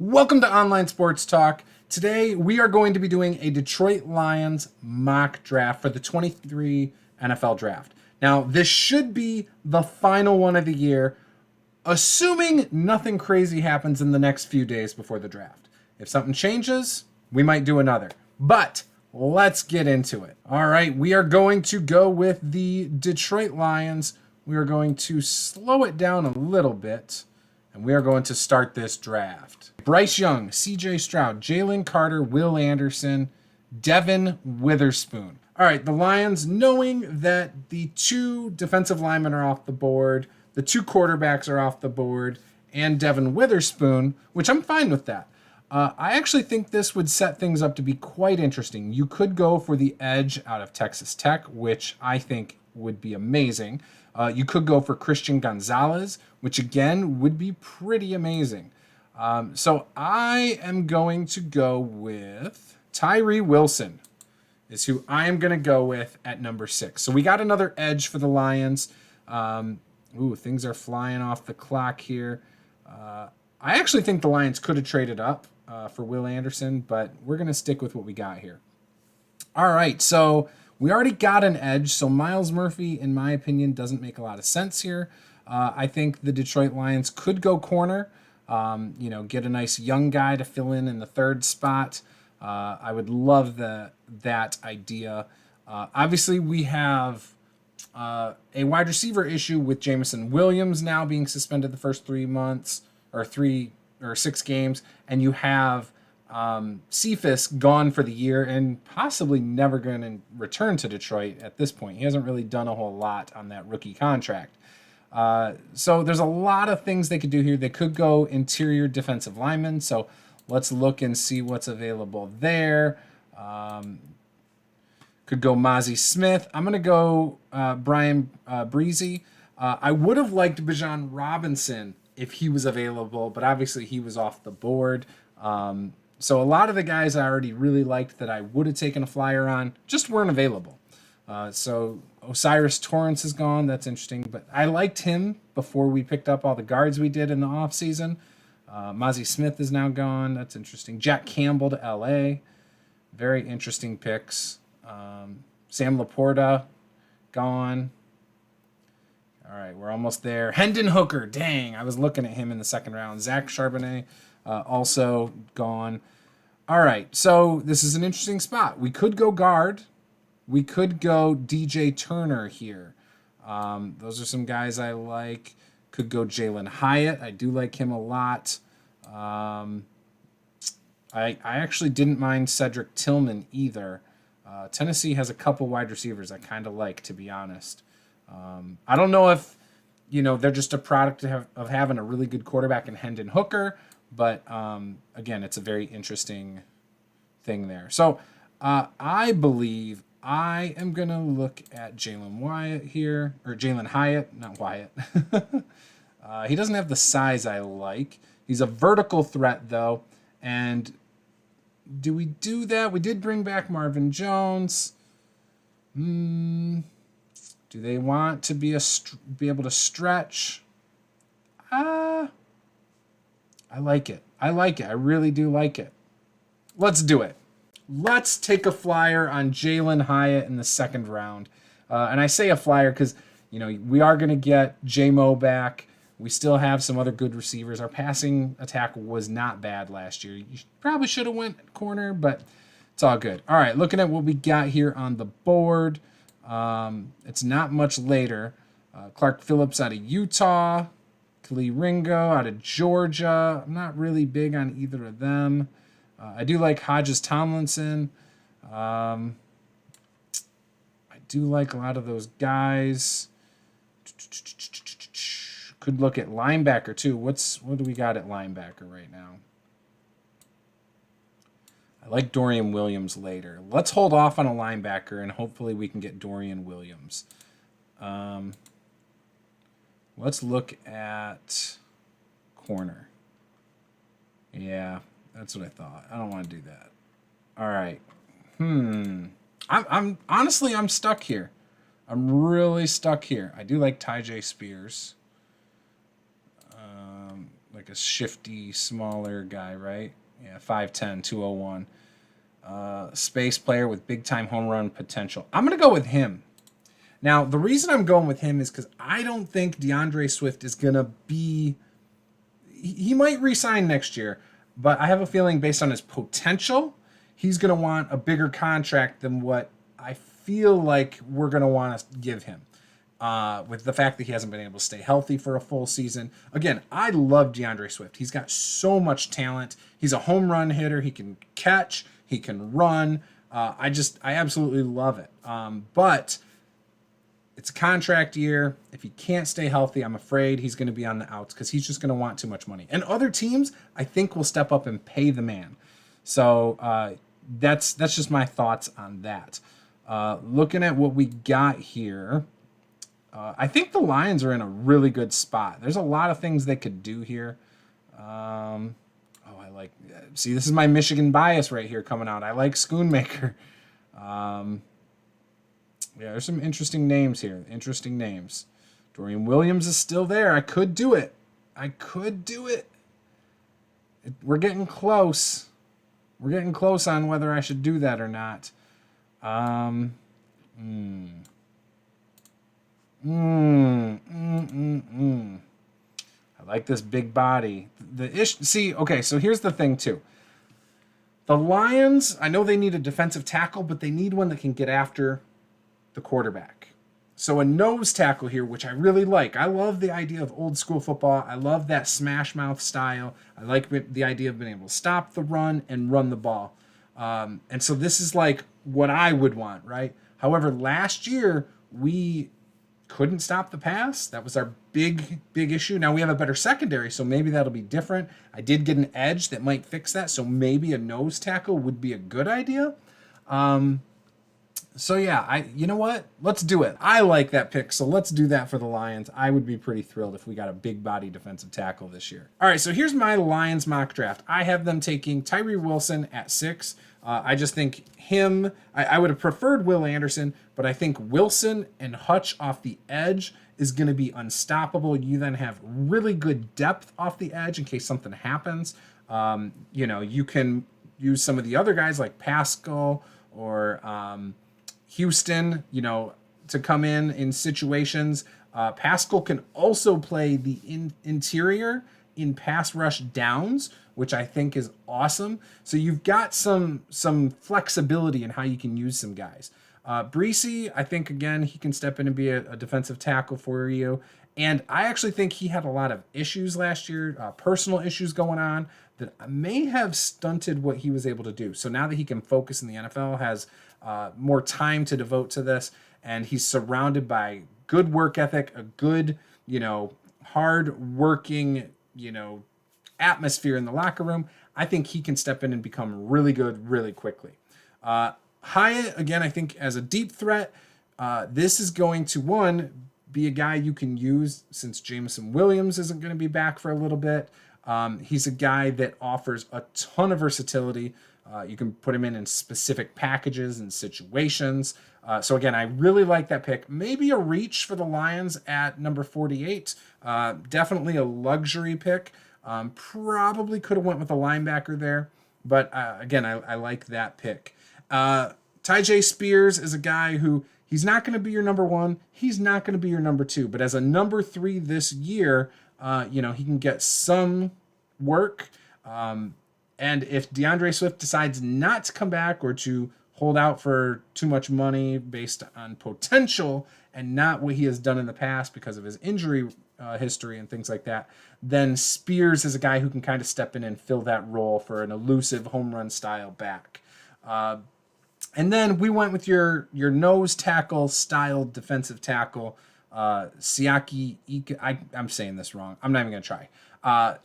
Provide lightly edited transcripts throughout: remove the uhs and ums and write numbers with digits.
Welcome to Online Sports Talk. Today we are going to be doing a Detroit Lions mock draft for the 23 NFL Draft. Now, this should be the final one of the year, assuming nothing crazy happens in the next few days before the draft. If something changes, we might do another. But let's get into it. All right, we are going to go with the Detroit Lions. We are going to slow it down a little bit, and we are going to start this draft. Bryce Young, CJ Stroud, Jalen Carter, Will Anderson, Devin Witherspoon. All right, the Lions, knowing that the two defensive linemen are off the board, the two quarterbacks are off the board, and Devin Witherspoon, which I'm fine with that. I actually think this would set things up to be quite interesting. You could go for the edge out of Texas Tech, which I think would be amazing. You could go for Christian Gonzalez, which again would be pretty amazing. So I am going to go with Tyree Wilson is who I am going to go with at number 6. So we got another edge for the Lions. Things are flying off the clock here. I actually think the Lions could have traded up for Will Anderson, but we're going to stick with what we got here. All right, so we already got an edge, so Myles Murphy, in my opinion, doesn't make a lot of sense here. I think the Detroit Lions could go corner, get a nice young guy to fill in the third spot. I would love that idea. Obviously, we have a wide receiver issue with Jameson Williams now being suspended the first 3 months, or 6 games, and you have Cephas gone for the year and possibly never going to return to Detroit at this point. He hasn't really done a whole lot on that rookie contract. So there's a lot of things they could do here. They could go interior defensive lineman. So let's look and see what's available there. Could go Mozzie Smith. I'm going to go Brian Breezy. I would have liked Bijan Robinson if he was available, but obviously he was off the board. So a lot of the guys I already really liked that I would have taken a flyer on just weren't available. So Osiris Torrance is gone. That's interesting. But I liked him before we picked up all the guards we did in the offseason. Mozzie Smith is now gone. That's interesting. Jack Campbell to L.A. Very interesting picks. Sam Laporta, gone. All right, we're almost there. Hendon Hooker, dang. I was looking at him in the second round. Zach Charbonnet, also gone. All right, so this is an interesting spot. We could go guard. We could go DJ Turner here. Those are some guys I like. Could go Jalen Hyatt. I do like him a lot. I actually didn't mind Cedric Tillman either. Tennessee has a couple wide receivers I kind of like, to be honest. I don't know if, they're just a product of having a really good quarterback in Hendon Hooker, but again, it's a very interesting thing there. So I believe I am going to look at Jalen Wyatt here, or Jalen Hyatt, not Wyatt. He doesn't have the size I like. He's a vertical threat, though. And do we do that? We did bring back Marvin Jones. Do they want to be able to stretch? I like it. I really do like it. Let's do it. Let's take a flyer on Jalen Hyatt in the second round. And I say a flyer because, we are going to get J-Mo back. We still have some other good receivers. Our passing attack was not bad last year. You probably should have went corner, but it's all good. All right, looking at what we got here on the board. It's not much later. Clark Phillips out of Utah. Khalil Ringo out of Georgia. I'm not really big on either of them. I do like Hodges Tomlinson. I do like a lot of those guys. Could look at linebacker too. What do we got at linebacker right now? I like Dorian Williams later. Let's hold off on a linebacker and hopefully we can get Dorian Williams. Let's look at corner. Yeah, that's what I thought. I don't want to do that. All right. I'm honestly, I'm stuck here. I'm really stuck here. I do like Tyjae Spears. like a shifty, smaller guy, right? Yeah, 5'10", 201. Space player with big-time home run potential. I'm going to go with him. Now, the reason I'm going with him is because I don't think DeAndre Swift is going to be... He might re-sign next year, but I have a feeling based on his potential, he's going to want a bigger contract than what I feel like we're going to want to give him. With the fact that he hasn't been able to stay healthy for a full season. Again, I love DeAndre Swift. He's got so much talent. He's a home run hitter. He can catch. He can run. I absolutely love it. But it's a contract year. If he can't stay healthy, I'm afraid he's going to be on the outs because he's just going to want too much money. And other teams, I think, will step up and pay the man. So that's just my thoughts on that. Looking at what we got here, I think the Lions are in a really good spot. There's a lot of things they could do here. See, this is my Michigan bias right here coming out. I like Schoonmaker. There's some interesting names here. Interesting names. Dorian Williams is still there. I could do it. We're getting close. We're getting close on whether I should do that or not. I like this big body. So here's the thing too. The Lions, I know they need a defensive tackle, but they need one that can get after the quarterback. So a nose tackle here, which I really like. I love the idea of old school football. I love that smash mouth style. I like the idea of being able to stop the run and run the ball. And so this is like what I would want, right? However, last year we couldn't stop the pass. That was our big issue. Now we have a better secondary, so maybe that'll be different. I did get an edge that might fix that, so maybe a nose tackle would be a good idea. So yeah, you know what? Let's do it. I like that pick, so let's do that for the Lions. I would be pretty thrilled if we got a big body defensive tackle this year. All right, so here's my Lions mock draft. I have them taking Tyree Wilson at 6. I just think him, I would have preferred Will Anderson, but I think Wilson and Hutch off the edge is going to be unstoppable. You then have really good depth off the edge in case something happens. You can use some of the other guys like Pascal or Houston, to come in situations. Pascal can also play the interior in pass rush downs, which I think is awesome. So you've got some flexibility in how you can use some guys. Breesy, I think, again, he can step in and be a defensive tackle for you. And I actually think he had a lot of issues last year, personal issues going on that may have stunted what he was able to do. So now that he can focus in the NFL, has more time to devote to this, and he's surrounded by good work ethic, a good, hard working, atmosphere in the locker room, I think he can step in and become really good really quickly. Hyatt, again, I think as a deep threat, this is going to, be a guy you can use since Jameson Williams isn't going to be back for a little bit. He's a guy that offers a ton of versatility. You can put him in specific packages and situations. So again, I really like that pick. Maybe a reach for the Lions at number 48. Definitely a luxury pick. Probably could have went with a linebacker there. But again, I like that pick. Tyjae Spears is a guy who he's not going to be your number 1. He's not going to be your number 2. But as a number 3 this year, he can get some work. And if DeAndre Swift decides not to come back or to hold out for too much money based on potential and not what he has done in the past because of his injury history and things like that, then Spears is a guy who can kind of step in and fill that role for an elusive home run style back. And then we went with your nose tackle style defensive tackle, Siaki Ika. I'm saying this wrong. I'm not even going to try.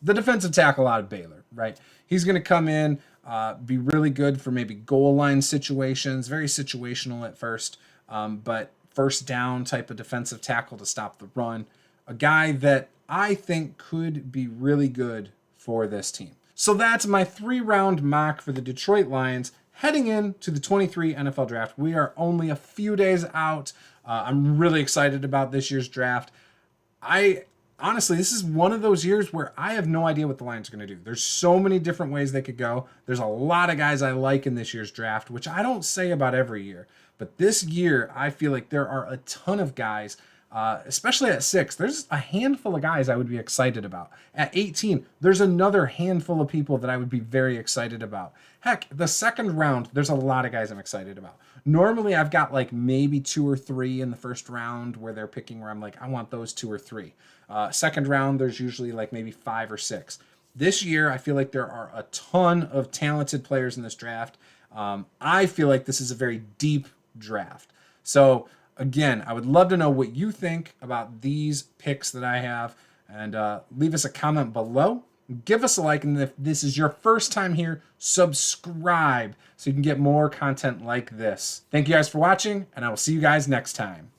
The defensive tackle out of Baylor, right? He's going to come in, be really good for maybe goal line situations, very situational at first, but first down type of defensive tackle to stop the run. A guy that I think could be really good for this team. So that's my 3-round mock for the Detroit Lions heading into the 23 NFL draft. We are only a few days out. I'm really excited about this year's draft. I honestly, this is one of those years where I have no idea what the Lions are going to do. There's so many different ways they could go. There's a lot of guys I like in this year's draft, which I don't say about every year. But this year, I feel like there are a ton of guys, especially at 6. There's a handful of guys I would be excited about. At 18, there's another handful of people that I would be very excited about. Heck, the second round, there's a lot of guys I'm excited about. Normally, I've got like maybe 2 or 3 in the first round where they're picking where I'm like, I want those 2 or 3. Second round, there's usually like maybe 5 or 6. This year, I feel like there are a ton of talented players in this draft. I feel like this is a very deep draft. So, again, I would love to know what you think about these picks that I have. And leave us a comment below. Give us a like. And if this is your first time here, subscribe so you can get more content like this. Thank you guys for watching, and I will see you guys next time.